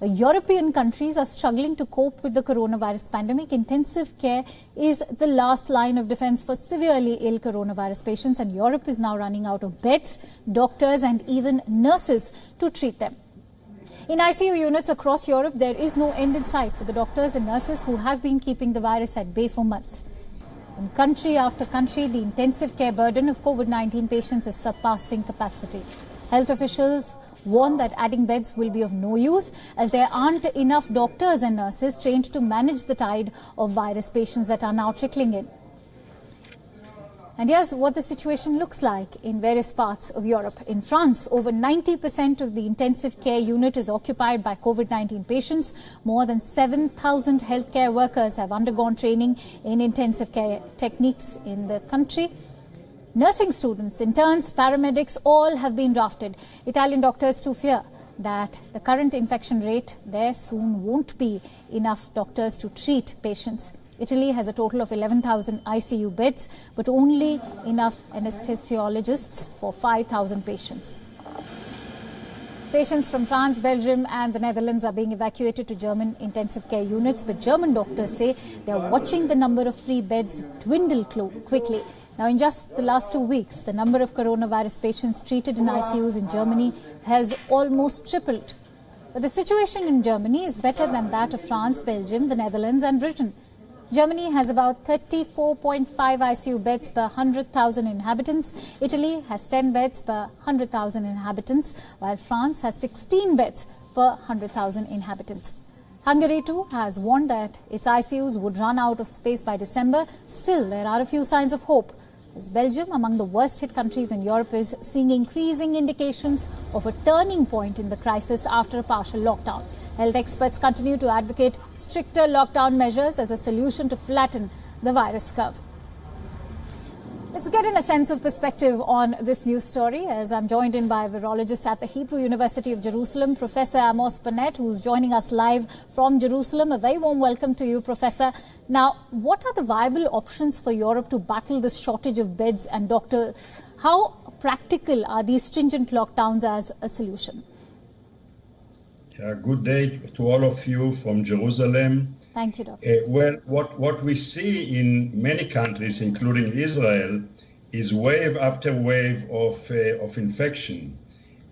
European countries are struggling to cope with the coronavirus pandemic. Intensive care is the last line of defense for severely ill coronavirus patients, and Europe is now running out of beds, doctors and even nurses to treat them. In ICU units across Europe, there is no end in sight for the doctors and nurses who have been keeping the virus at bay for months. In country after country, the intensive care burden of COVID-19 patients is surpassing capacity. Health officials warn that adding beds will be of no use as there aren't enough doctors and nurses trained to manage the tide of virus patients that are now trickling in. And here's what the situation looks like in various parts of Europe. In France, over 90% of the intensive care unit is occupied by COVID-19 patients. More than 7,000 healthcare workers have undergone training in intensive care techniques in the country. Nursing students, interns, paramedics, all have been drafted. Italian doctors too fear that the current infection rate there soon won't be enough doctors to treat patients. Italy has a total of 11,000 ICU beds, but only enough anesthesiologists for 5,000 patients. Patients from France, Belgium and the Netherlands are being evacuated to German intensive care units, but German doctors say they are watching the number of free beds dwindle quickly. Now, in just the last 2 weeks, the number of coronavirus patients treated in ICUs in Germany has almost tripled. But the situation in Germany is better than that of France, Belgium, the Netherlands and Britain. Germany has about 34.5 ICU beds per 100,000 inhabitants. Italy has 10 beds per 100,000 inhabitants, while France has 16 beds per 100,000 inhabitants. Hungary too has warned that its ICUs would run out of space by December. Still, there are a few signs of hope, as Belgium, among the worst hit countries in Europe, is seeing increasing indications of a turning point in the crisis after a partial lockdown. Health experts continue to advocate stricter lockdown measures as a solution to flatten the virus curve. Let's get in a sense of perspective on this news story, as I'm joined in by a virologist at the Hebrew University of Jerusalem, Professor Amos Bennett, who's joining us live from Jerusalem. A very warm welcome to you, Professor. Now, what are the viable options for Europe to battle this shortage of beds and doctors? How practical are these stringent lockdowns as a solution? Good day to all of you from Jerusalem. Thank you, Doctor. Well, what we see in many countries, including Israel, is wave after wave of infection.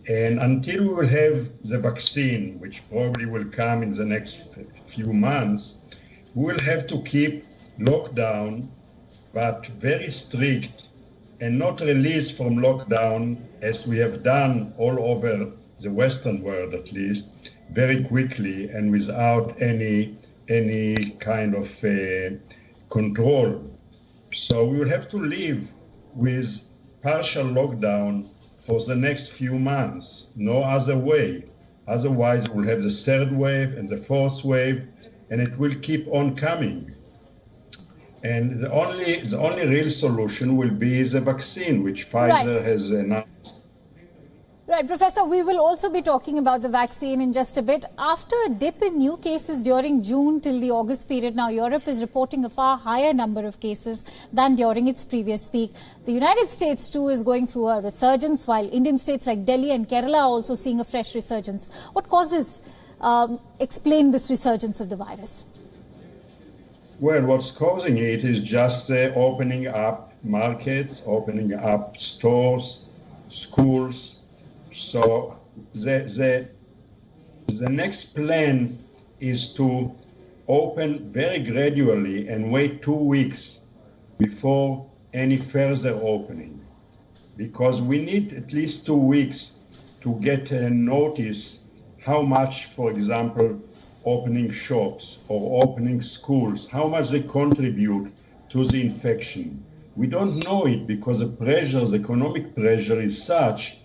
And until we will have the vaccine, which probably will come in the next few months, we will have to keep lockdown, but very strict, and not released from lockdown, as we have done all over the Western world at least, very quickly and without any kind of control. So we will have to live with partial lockdown for the next few months, no other way. Otherwise, we'll have the third wave and the fourth wave, and it will keep on coming. And the only real solution will be the vaccine, which Pfizer has announced. Right, Professor, we will also be talking about the vaccine in just a bit. After a dip in new cases during June till the August period, now Europe is reporting a far higher number of cases than during its previous peak. The United States too is going through a resurgence, while Indian states like Delhi and Kerala are also seeing a fresh resurgence. What causes, explain this resurgence of the virus? Well, what's causing it is just opening up markets, opening up stores, schools. So the next plan is to open very gradually and wait 2 weeks before any further opening, because we need at least 2 weeks to get a notice how much, for example, opening shops or opening schools, how much they contribute to the infection. We don't know it because the economic pressure is such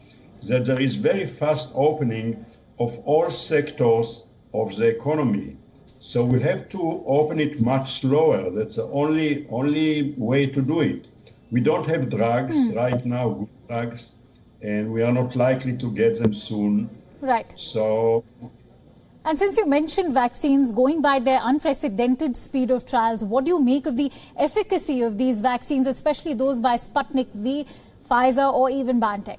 that there is very fast opening of all sectors of the economy. So we'll have to open it much slower. That's the only way to do it. We don't have drugs right now, good drugs, and we are not likely to get them soon. Right. So. And since you mentioned vaccines going by their unprecedented speed of trials, what do you make of the efficacy of these vaccines, especially those by Sputnik V, Pfizer or even BioNTech?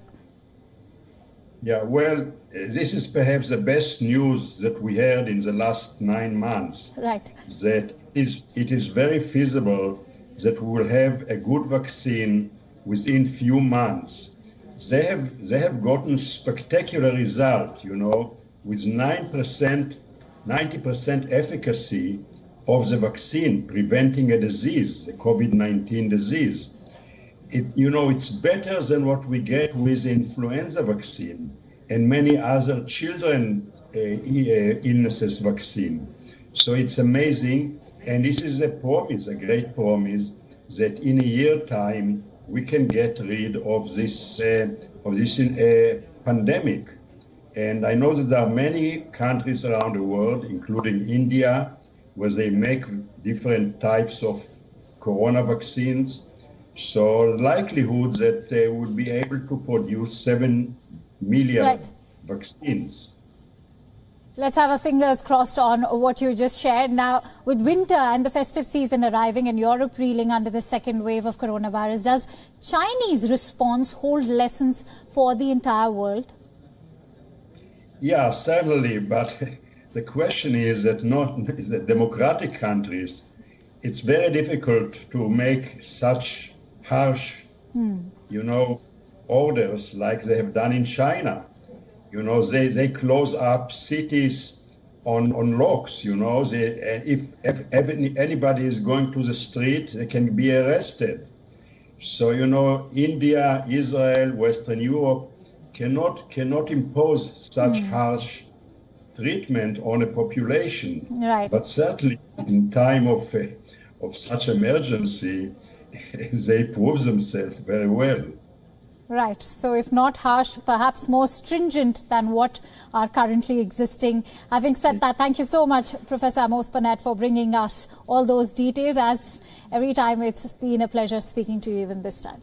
Yeah, well, this is perhaps the best news that we heard in the last 9 months. Right. That it is very feasible that we will have a good vaccine within few months. They have gotten spectacular result, with 90% efficacy of the vaccine preventing a disease, the COVID-19 disease. It's better than what we get with influenza vaccine and many other children illnesses vaccine. So it's amazing, and this is a promise, a great promise, that in a year time we can get rid of this pandemic. And I know that there are many countries around the world, including India, where they make different types of corona vaccines. So the likelihood that they would be able to produce 7 million vaccines. Let's have our fingers crossed on what you just shared. Now, with winter and the festive season arriving and Europe reeling under the second wave of coronavirus, does Chinese response hold lessons for the entire world? Yeah, certainly. But the question is that the democratic countries, it's very difficult to make such harsh, orders like they have done in China. They close up cities on locks. If anybody is going to the street, they can be arrested. So India, Israel, Western Europe cannot impose such harsh treatment on a population. Right. But certainly in time of such emergency, they prove themselves very well. Right. So if not harsh, perhaps more stringent than what are currently existing. Having said that, thank you so much, Professor Amos Panett, for bringing us all those details. As every time, it's been a pleasure speaking to you even this time.